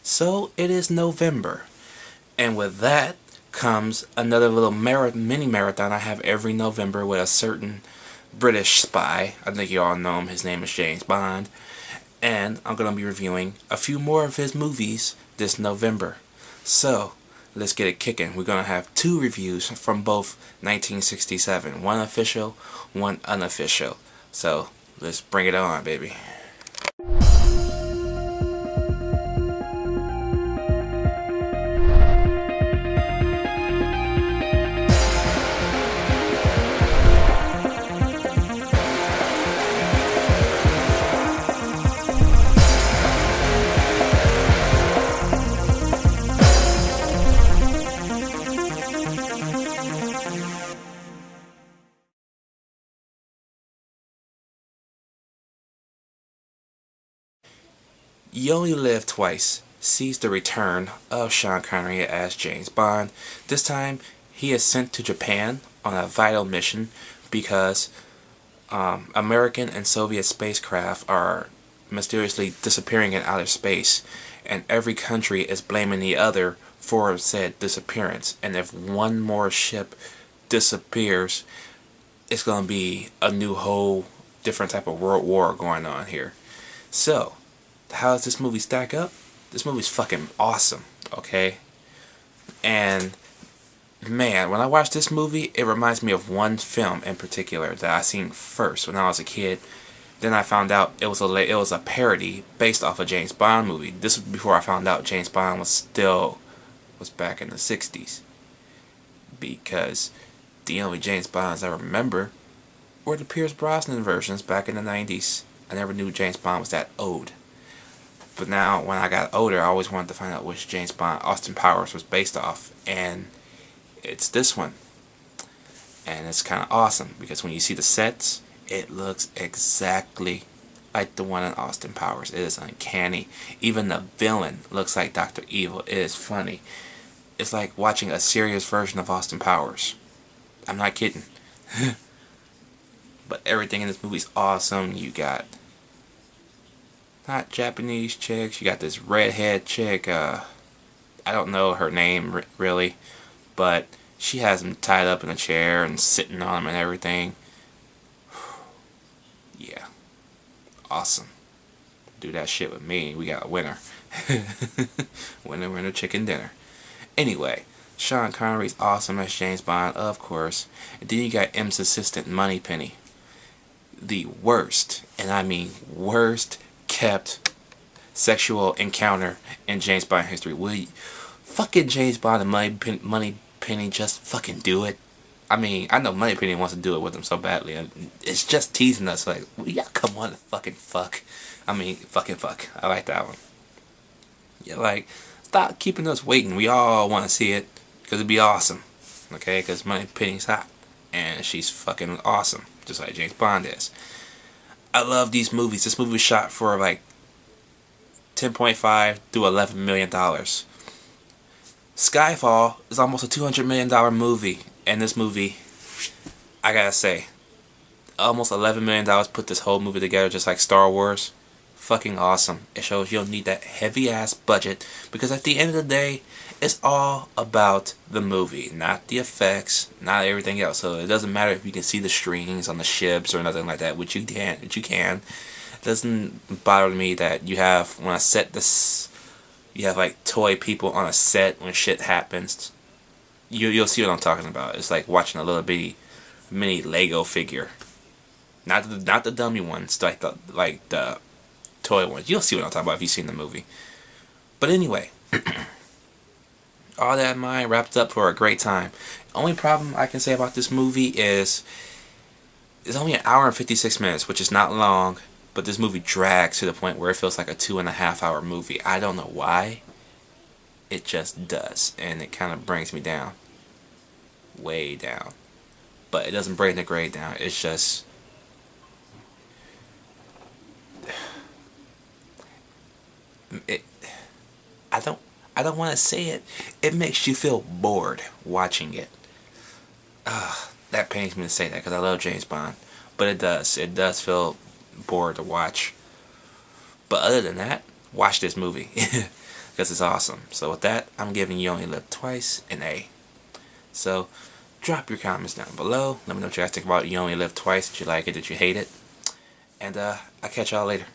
So it is November, and with that comes another little mini marathon I have every November with a certain British spy. I think you all know him. His name is James Bond, and I'm gonna be reviewing a few more of his movies this November. So let's get it kicking. We're gonna have two reviews from both 1967, one official, one unofficial. So let's bring it on, baby. You Only Live Twice sees the return of Sean Connery as James Bond. This time, he is sent to Japan on a vital mission because American and Soviet spacecraft are mysteriously disappearing in outer space, and every country is blaming the other for said disappearance. And if one more ship disappears, it's going to be a new whole different type of world war going on here. So, how does this movie stack up? This movie's fucking awesome, okay? And man, when I watch this movie, it reminds me of one film in particular that I seen first when I was a kid. Then I found out it was a parody based off a James Bond movie. This was before I found out James Bond was back in the 60s. Because the only James Bonds I remember were the Pierce Brosnan versions back in the 90s. I never knew James Bond was that old. But now, when I got older, I always wanted to find out which James Bond Austin Powers was based off. And it's this one. And it's kind of awesome because when you see the sets, it looks exactly like the one in Austin Powers. It is uncanny. Even the villain looks like Dr. Evil. It is funny. It's like watching a serious version of Austin Powers. I'm not kidding. But everything in this movie is awesome. You got not Japanese chicks. You got this redhead chick. I don't know her name really, but she has him tied up in a chair and sitting on him and everything. Yeah, awesome. Do that shit with me. We got a winner. Winner, winner, chicken dinner. Anyway, Sean Connery's awesome as James Bond, of course. And then you got M's assistant, Moneypenny. The worst, and I mean worst, kept sexual encounter in James Bond history. Will you, fucking James Bond and Moneypenny just fucking do it? I mean, I know Moneypenny wants to do it with him so badly, and it's just teasing us like, will y'all come on to fucking fuck? I mean, fucking fuck. I like that one. Yeah, like, stop keeping us waiting. We all want to see it, because it'd be awesome. Okay, because Moneypenny's hot, and she's fucking awesome, just like James Bond is. I love these movies. This movie was shot for like $10.5 to $11 million. Skyfall is almost a $200 million movie, and this movie, I gotta say, almost $11 million put this whole movie together, just like Star Wars. Fucking awesome. It shows you don't need that heavy ass budget, because at the end of the day, it's all about the movie, not the effects, not everything else. So it doesn't matter if you can see the strings on the ships or nothing like that, which you can. It doesn't bother me that you have, when I set this, you have like toy people on a set when shit happens. You'll see what I'm talking about. It's like watching a little bitty mini Lego figure, not the dummy ones, like the toy ones. You'll see what I'm talking about if you've seen the movie. But anyway, all that in mind, wrapped up for a great time. Only problem I can say about this movie is it's only an hour and 56 minutes, which is not long, but this movie drags to the point where it feels like a 2.5 hour movie. I don't know why. It just does, and it kind of brings me down. Way down. But it doesn't bring the grade down. It's just, it, I don't want to say it. It makes you feel bored watching it. That pains me to say that because I love James Bond, but it does. It does feel bored to watch. But other than that, watch this movie. because it's awesome. So with that, I'm giving You Only Live Twice an A. So drop your comments down below. Let me know what you guys think about You Only Live Twice. Did you like it? Did you hate it? And I'll catch y'all later.